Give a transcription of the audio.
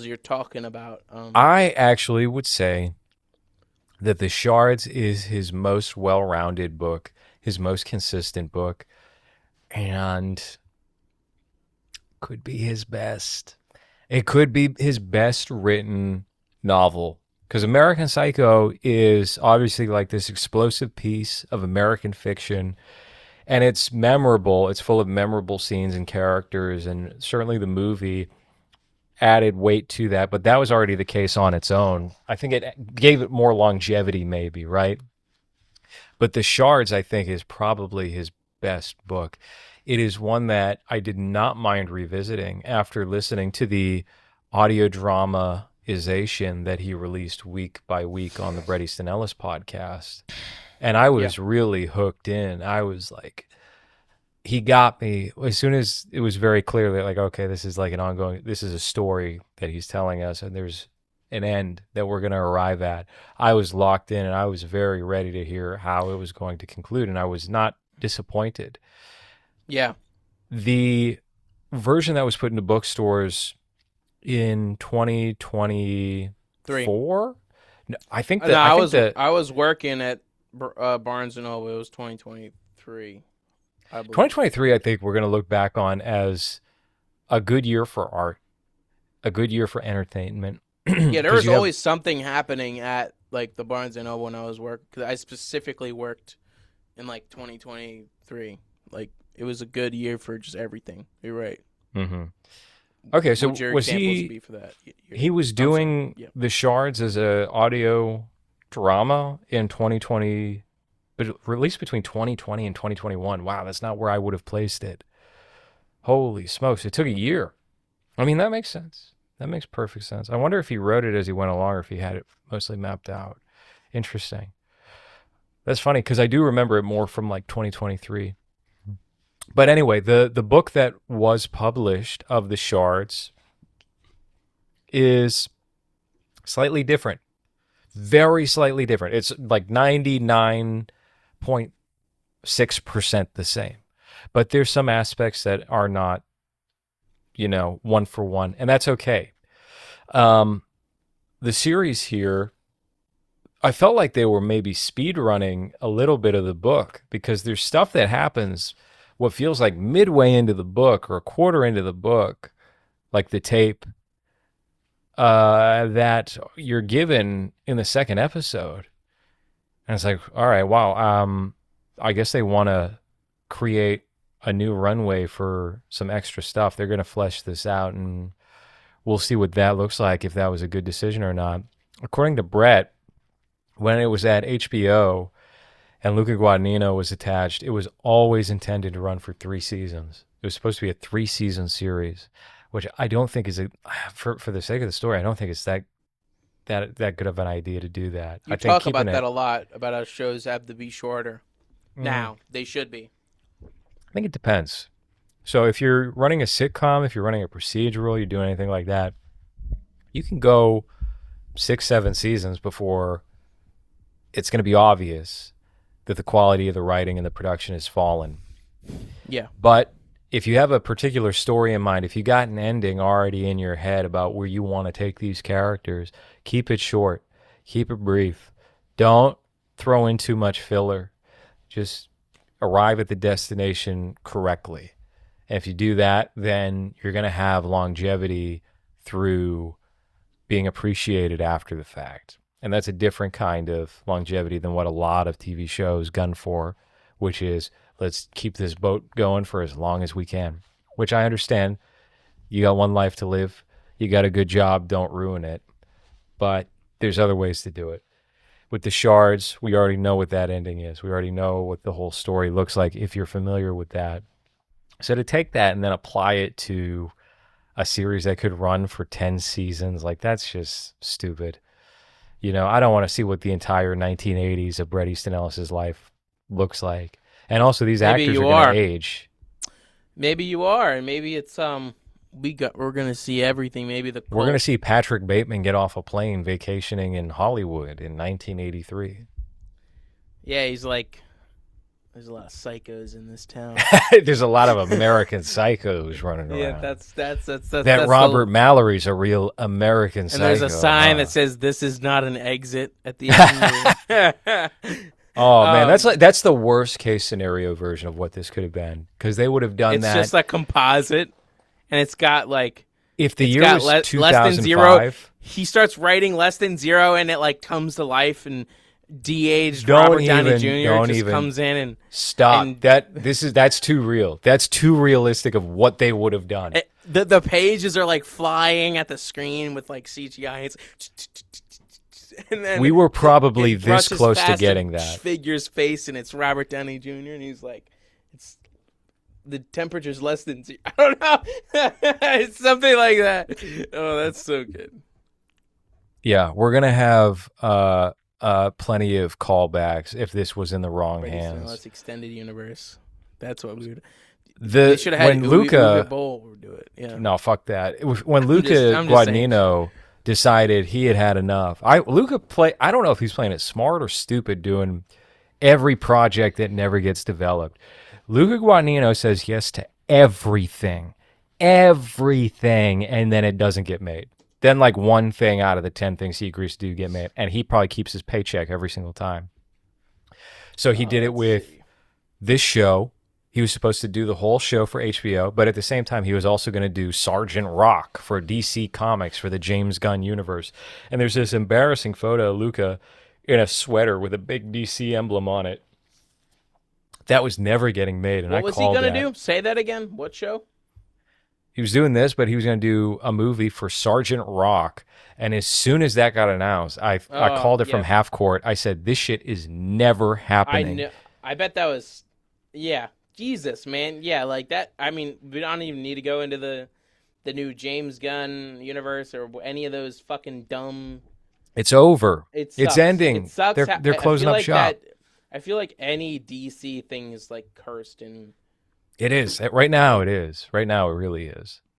you're talking about. I actually would say that the Shards is his most well-rounded book, his most consistent book, and could be his best. It could be his best written novel. Because American Psycho is obviously like this explosive piece of American fiction, and it's memorable. It's full of memorable scenes and characters, and certainly the movie added weight to that, but that was already the case on its own. I think it gave it more longevity, maybe, right? But The Shards, I think, is probably his best book. It is one that I did not mind revisiting after listening to the audio dramatization that he released week by week on the Bret Easton Ellis podcast. And I Yeah. was really hooked in. I was like, he got me as soon as it was very clear that, like, okay, this is like an ongoing, this is a story that he's telling us, and there's an end that we're going to arrive at. I was locked in, and I was very ready to hear how it was going to conclude, and I was not disappointed. Yeah. The version that was put into bookstores in 2024, no, I think No, that I was working at Barnes and Noble. It was 2023, I believe. 2023, I think we're going to look back on as a good year for art, a good year for entertainment. Yeah, there was always something happening at like the Barnes and Noble when I was working. Because I specifically worked in like 2023. Like it was a good year for just everything. You're right. Mm-hmm. Okay, so What your was examples he? be for that? He was doing the Shards as a audio drama in 2020, but released between 2020 and 2021. Wow, that's not where I would have placed it. Holy smokes, it took a year. I mean, that makes sense. That makes perfect sense. I wonder if he wrote it as he went along or if he had it mostly mapped out. Interesting. That's funny because I do remember it more from like 2023. But anyway, the book that was published of the Shards is slightly different. Very slightly different. It's like 99.6% the same. But there's some aspects that are not, one for one, and that's okay. The series here, I felt like they were maybe speed running a little bit of the book because there's stuff that happens what feels like midway into the book or a quarter into the book, like the tape, that you're given in the second episode. And it's like, all right, wow. I guess they want to create a new runway for some extra stuff. They're going to flesh this out, and we'll see what that looks like, if that was a good decision or not. According to Bret, when it was at HBO and Luca Guadagnino was attached, it was always intended to run for 3 seasons. It was supposed to be a 3-season series, which I don't think is for the sake of the story, I don't think it's that good of an idea to do that. You I think talk about that a lot, about how shows have to be shorter. Now, they should be. I think it depends. So if you're running a sitcom, if you're running a procedural, you're doing anything like that, you can go 6, 7 seasons before it's going to be obvious that the quality of the writing and the production has fallen. Yeah. But if you have a particular story in mind, if you got an ending already in your head about where you want to take these characters, keep it short, keep it brief. Don't throw in too much filler. Just arrive at the destination correctly. And if you do that, then you're going to have longevity through being appreciated after the fact. And that's a different kind of longevity than what a lot of TV shows gun for, which is let's keep this boat going for as long as we can, which I understand. You got one life to live. You got a good job. Don't ruin it. But there's other ways to do it. With the Shards, we already know what that ending is. We already know what the whole story looks like if you're familiar with that. So to take that and then apply it to a series that could run for 10 seasons, like that's just stupid. I don't want to see what the entire 1980s of Bret Easton Ellis' life looks like. And also these actors are going to age. Maybe you are, and maybe it's we're going to see everything. Maybe we're going to see Patrick Bateman get off a plane vacationing in Hollywood in 1983. Yeah, he's like There's a lot of psychos in this town. There's a lot of American psychos running around. Yeah, that's that Robert Mallory's a real American psycho. And there's a sign that says "This is not an exit" at the end. Oh man, that's the worst case scenario version of what this could have been, because they would have done that. It's just a composite, and it's got like if the year was less 2005, than zero. He starts writing less than zero, and it like comes to life and de-aged Robert Downey Jr. just comes in and stop. That's too real. That's too realistic of what they would have done. The pages are like flying at the screen with like CGI. And then we were probably this close to getting that. Figure's face, and it's Robert Downey Jr. and he's like, the temperature's less than zero. I don't know. It's something like that. Oh, that's so good. Yeah, we're gonna have plenty of callbacks if this was in the wrong hands. That's extended universe. That's what we would. They should have had Luca Bowl do it. Yeah. No, fuck that. When Luca Guadagnino decided he had enough. Luca I don't know if he's playing it smart or stupid, doing every project that never gets developed. Luca Guadagnino says yes to everything, and then it doesn't get made. Then like one thing out of the 10 things he agrees to do get made, and he probably keeps his paycheck every single time. So he did it with this show. He was supposed to do the whole show for HBO, but at the same time, he was also going to do Sergeant Rock for DC Comics for the James Gunn universe. And there's this embarrassing photo of Luca in a sweater with a big DC emblem on it. That was never getting made, and what was he going to do? Say that again. What show? He was doing this, but he was going to do a movie for Sergeant Rock. And as soon as that got announced, I called it from half court. I said, this shit is never happening. I bet that was, yeah. Jesus, man. Yeah, like that. I mean, we don't even need to go into the new James Gunn universe or any of those fucking dumb. It's over. It's ending. It sucks. They're closing up shop. I feel like any DC thing is like cursed and. It is. Right now it is. Right now it really is.